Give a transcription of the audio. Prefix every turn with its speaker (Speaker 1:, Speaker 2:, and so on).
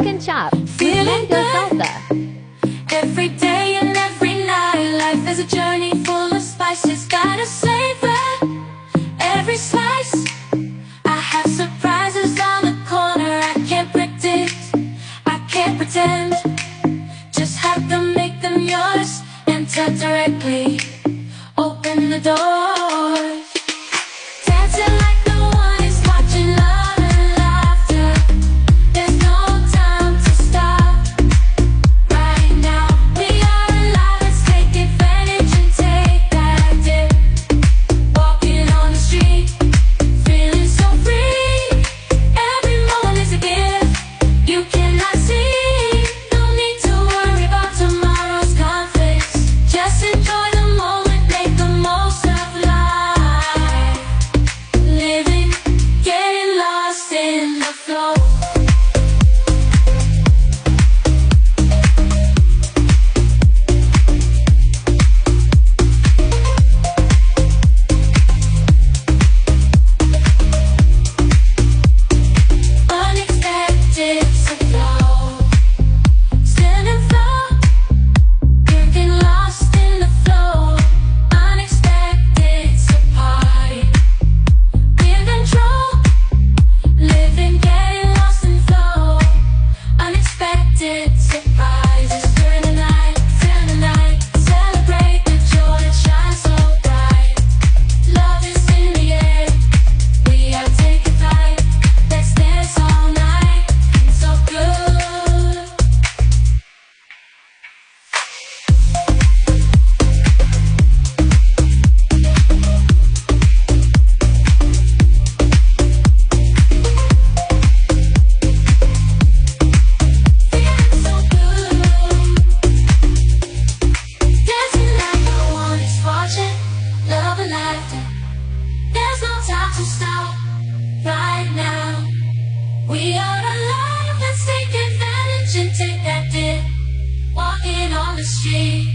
Speaker 1: chicken chop with mango salsa.
Speaker 2: Every day and every night, life is a journey full of spices. Gotta savor every slice. I have surprises on the corner I can't predict, I can't pretend. Just have to make them yours. Enter directly, open the doors. Dancing like no one is watching, love and laughter. There's no time to stop. Right now, we are alive, let's take advantage and take that dip. Walking on the street, feeling so free. Every moment is a gift you cannot see. No need to worry about tomorrow's conflicts. Just enjoy the moment, make the most of life. Living, getting lost in the flow. Unexpected to flow, stand and flow. Getting lost in the flow. Unexpected to party, in control. Living, getting lost in flow. Unexpected surprises during the night, celebrate the joy that shines so bright. Love is in the air, we are taking flight. Let's dance all night, it's so good. Feeling so good. Dancing like no one is watching, love and laughter. There's no time to stop. Right now, we are alive, let's take advantage and take that dip. Walking on the street,